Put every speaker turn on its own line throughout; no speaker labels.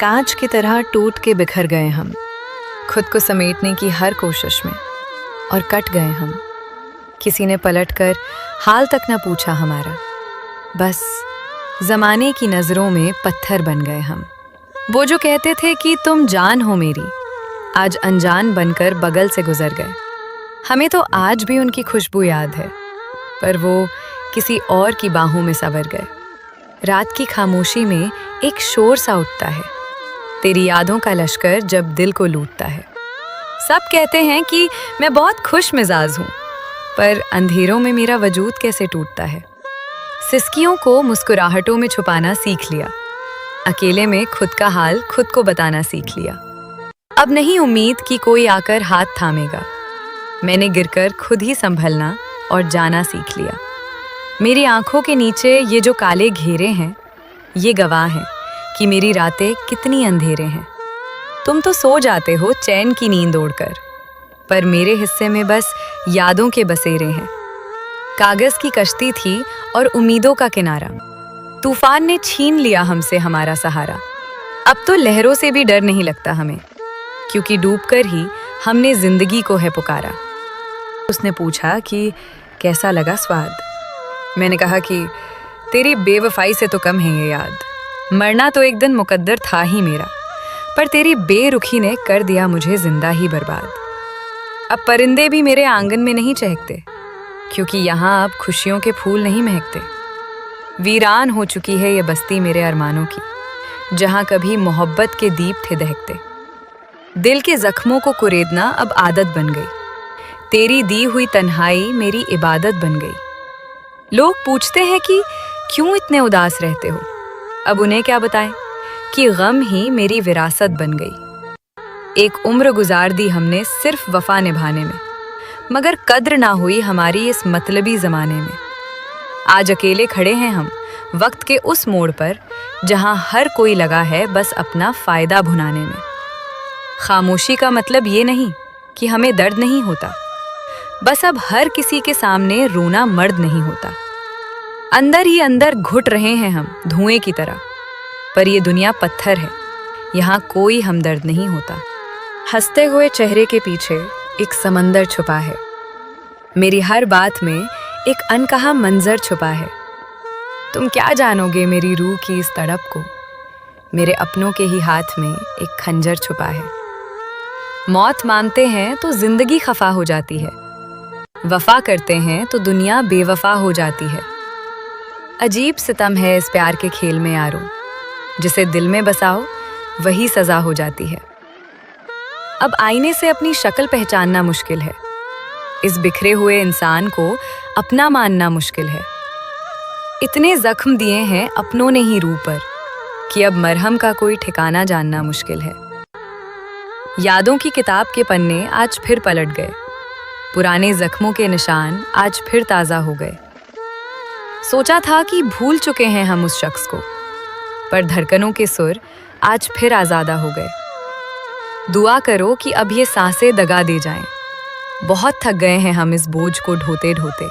कांच की तरह टूट के बिखर गए हम, खुद को समेटने की हर कोशिश में, और कट गए हम। किसी ने पलटकर हाल तक न पूछा हमारा, बस जमाने की नजरों में पत्थर बन गए हम। वो जो कहते थे कि तुम जान हो मेरी, आज अनजान बनकर बगल से गुजर गए। हमें तो आज भी उनकी खुशबू याद है, पर वो किसी और की बाहों में संवर गए। रात की खामोशी में एक शोर सा उठता है, तेरी यादों का लश्कर जब दिल को लूटता है। सब कहते हैं कि मैं बहुत खुश मिजाज हूँ, पर अंधेरों में मेरा वजूद कैसे टूटता है। सिसकियों को मुस्कुराहटों में छुपाना सीख लिया, अकेले में खुद का हाल खुद को बताना सीख लिया। अब नहीं उम्मीद कि कोई आकर हाथ थामेगा, मैंने गिरकर खुद ही संभलना और जाना सीख लिया। मेरी आंखों के नीचे ये जो काले घेरे हैं, ये गवाह हैं कि मेरी रातें कितनी अंधेरे हैं। तुम तो सो जाते हो चैन की नींद ओढ़कर, पर मेरे हिस्से में बस यादों के बसेरे हैं। कागज की कश्ती थी और उम्मीदों का किनारा, तूफान ने छीन लिया हमसे हमारा सहारा। अब तो लहरों से भी डर नहीं लगता हमें, क्योंकि डूबकर ही हमने जिंदगी को है पुकारा। उसने पूछा कि कैसा लगा स्वाद। मैंने कहा कि तेरी बेवफाई से तो कम है ये याद। मरना तो एक दिन मुकद्दर था ही मेरा, पर तेरी बेरुखी ने कर दिया मुझे जिंदा ही बर्बाद। अब परिंदे भी मेरे आंगन में नहीं चहकते, क्योंकि यहाँ अब खुशियों के फूल नहीं महकते। वीरान हो चुकी है ये बस्ती मेरे अरमानों की, जहाँ कभी मोहब्बत के दीप थे दहकते। दिल के जख्मों को कुरेदना अब आदत बन गई, तेरी दी हुई तन्हाई मेरी इबादत बन गई। लोग पूछते हैं कि क्यों इतने उदास रहते हो, अब उन्हें क्या बताएं कि गम ही मेरी विरासत बन गई। एक उम्र गुजार दी हमने सिर्फ वफा निभाने में, मगर कद्र ना हुई हमारी इस मतलबी जमाने में। आज अकेले खड़े हैं हम वक्त के उस मोड़ पर, जहां हर कोई लगा है बस अपना फायदा भुनाने में। खामोशी का मतलब ये नहीं कि हमें दर्द नहीं होता, बस अब हर किसी के सामने रोना मर्द नहीं होता। अंदर ही अंदर घुट रहे हैं हम धुएं की तरह, पर ये दुनिया पत्थर है, यहाँ कोई हमदर्द नहीं होता। हंसते हुए चेहरे के पीछे एक समंदर छुपा है, मेरी हर बात में एक अनकहा मंजर छुपा है। तुम क्या जानोगे मेरी रूह की इस तड़प को, मेरे अपनों के ही हाथ में एक खंजर छुपा है। मौत मानते हैं तो जिंदगी खफा हो जाती है, वफा करते हैं तो दुनिया बेवफा हो जाती है। अजीब सितम है इस प्यार के खेल में यारो, जिसे दिल में बसाओ वही सजा हो जाती है। अब आईने से अपनी शक्ल पहचानना मुश्किल है, इस बिखरे हुए इंसान को अपना मानना मुश्किल है। इतने जख्म दिए हैं अपनों ने ही रूह पर, कि अब मरहम का कोई ठिकाना जानना मुश्किल है। यादों की किताब के पन्ने आज फिर पलट गए, पुराने जख्मों के निशान आज फिर ताज़ा हो गए। सोचा था कि भूल चुके हैं हम उस शख्स को, पर धड़कनों के सुर आज फिर आज़ादा हो गए। दुआ करो कि अब ये सांसें दगा दे जाएं, बहुत थक गए हैं हम इस बोझ को ढोते ढोते।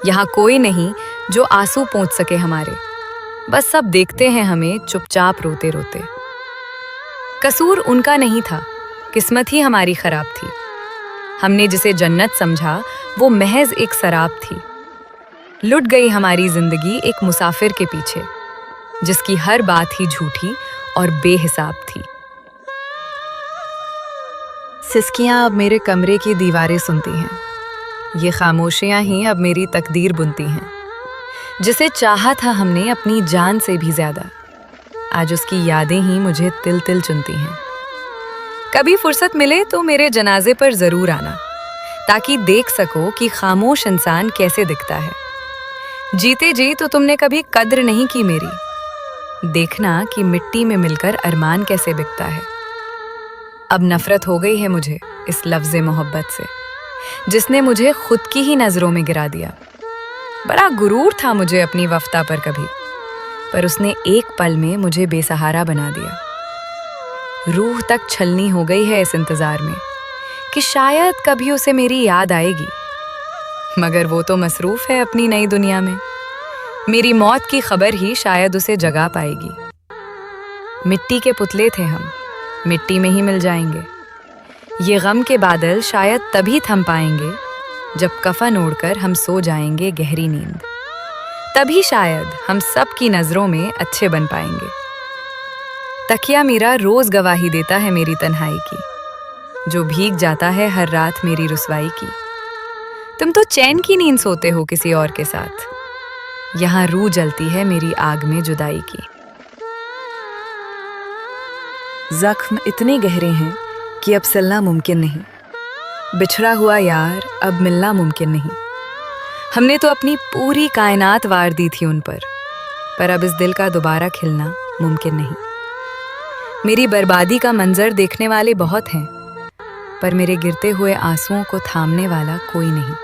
यहाँ कोई नहीं जो आंसू पोंछ सके हमारे, बस सब देखते हैं हमें चुपचाप रोते रोते। कसूर उनका नहीं था, किस्मत ही हमारी खराब थी। हमने जिसे जन्नत समझा वो महज एक शराब थी। लुट गई हमारी जिंदगी एक मुसाफिर के पीछे, जिसकी हर बात ही झूठी और बेहिसाब थी। सिसकियां अब मेरे कमरे की दीवारें सुनती हैं, ये खामोशियां ही अब मेरी तकदीर बुनती हैं। जिसे चाहा था हमने अपनी जान से भी ज्यादा, आज उसकी यादें ही मुझे तिल तिल चुनती हैं। कभी फुर्सत मिले तो मेरे जनाजे पर जरूर आना, ताकि देख सको कि खामोश इंसान कैसे दिखता है। जीते जी तो तुमने कभी कद्र नहीं की मेरी, देखना कि मिट्टी में मिलकर अरमान कैसे बिकता है। अब नफरत हो गई है मुझे इस लफ्ज़े मोहब्बत से, जिसने मुझे खुद की ही नजरों में गिरा दिया। बड़ा गुरूर था मुझे अपनी वफ्ता पर कभी, पर उसने एक पल में मुझे बेसहारा बना दिया। रूह तक छलनी हो गई है इस इंतजार में कि शायद कभी उसे मेरी याद आएगी, मगर वो तो मसरूफ है अपनी नई दुनिया में। मेरी मौत की खबर ही शायद उसे जगा पाएगी। मिट्टी के पुतले थे हम, मिट्टी में ही मिल जाएंगे। ये गम के बादल शायद तभी थम पाएंगे जब कफन ओढ़कर हम सो जाएंगे गहरी नींद। तभी शायद हम सब की नजरों में अच्छे बन पाएंगे। तकिया मेरा रोज गवाही देता है मेरी तन्हाई की, जो भीग जाता है हर रात मेरी रुसवाई की। तुम तो चैन की नींद सोते हो किसी और के साथ, यहाँ रूह जलती है मेरी आग में जुदाई की। जख्म इतने गहरे हैं कि अब सिलना मुमकिन नहीं, बिछड़ा हुआ यार अब मिलना मुमकिन नहीं। हमने तो अपनी पूरी कायनात वार दी थी उन पर अब इस दिल का दोबारा खिलना मुमकिन नहीं। मेरी बर्बादी का मंजर देखने वाले बहुत हैं, पर मेरे गिरते हुए आंसुओं को थामने वाला कोई नहीं।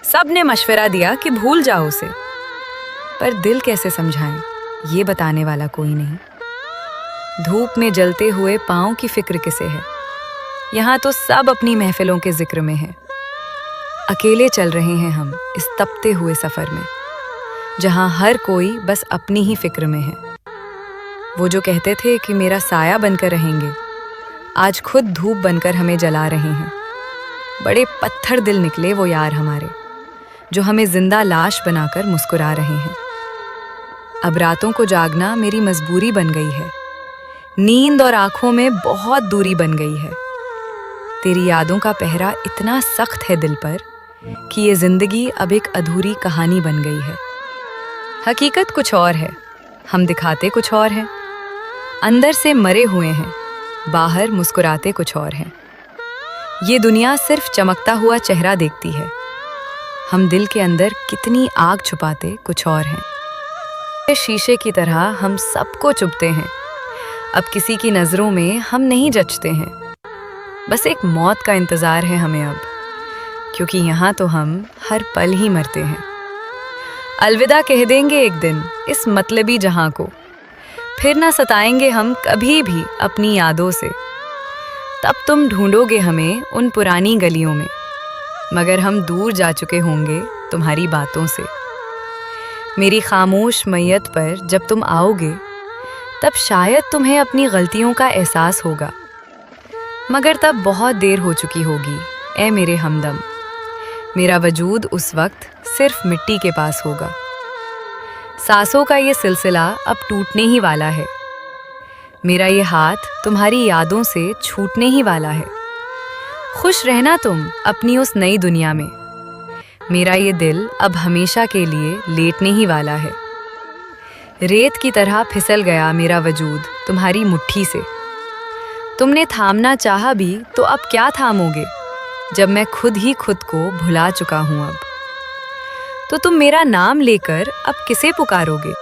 सब ने मशवरा दिया कि भूल जाओ उसे, पर दिल कैसे समझाएं ये बताने वाला कोई नहीं। धूप में जलते हुए पाँव की फिक्र किसे है, यहाँ तो सब अपनी महफिलों के जिक्र में है। अकेले चल रहे हैं हम इस तपते हुए सफर में, जहाँ हर कोई बस अपनी ही फिक्र में है। वो जो कहते थे कि मेरा साया बनकर रहेंगे, आज खुद धूप बनकर हमें जला रहे हैं। बड़े पत्थर दिल निकले वो यार हमारे, जो हमें जिंदा लाश बनाकर मुस्कुरा रहे हैं। अब रातों को जागना मेरी मजबूरी बन गई है, नींद और आंखों में बहुत दूरी बन गई है। तेरी यादों का पहरा इतना सख्त है दिल पर कि ये जिंदगी अब एक अधूरी कहानी बन गई है। हकीकत कुछ और है, हम दिखाते कुछ और हैं। अंदर से मरे हुए हैं, बाहर मुस्कुराते कुछ और हैं। ये दुनिया सिर्फ चमकता हुआ चेहरा देखती है, हम दिल के अंदर कितनी आग छुपाते कुछ और हैं। शीशे की तरह हम सबको चुभते हैं, अब किसी की नज़रों में हम नहीं जचते हैं। बस एक मौत का इंतज़ार है हमें अब, क्योंकि यहाँ तो हम हर पल ही मरते हैं। अलविदा कह देंगे एक दिन इस मतलबी जहाँ को, फिर ना सताएंगे हम कभी भी अपनी यादों से। तब तुम ढूंढोगे हमें उन पुरानी गलियों में, मगर हम दूर जा चुके होंगे तुम्हारी बातों से। मेरी खामोश मैयत पर जब तुम आओगे, तब शायद तुम्हें अपनी गलतियों का एहसास होगा, मगर तब बहुत देर हो चुकी होगी ऐ मेरे हमदम। मेरा वजूद उस वक्त सिर्फ मिट्टी के पास होगा। सांसों का ये सिलसिला अब टूटने ही वाला है, मेरा ये हाथ तुम्हारी यादों से छूटने ही वाला है। खुश रहना तुम अपनी उस नई दुनिया में, मेरा ये दिल अब हमेशा के लिए लेटने ही वाला है। रेत की तरह फिसल गया मेरा वजूद तुम्हारी मुट्ठी से। तुमने थामना चाहा भी तो अब क्या थामोगे, जब मैं खुद ही खुद को भुला चुका हूँ अब। तो तुम मेरा नाम लेकर अब किसे पुकारोगे?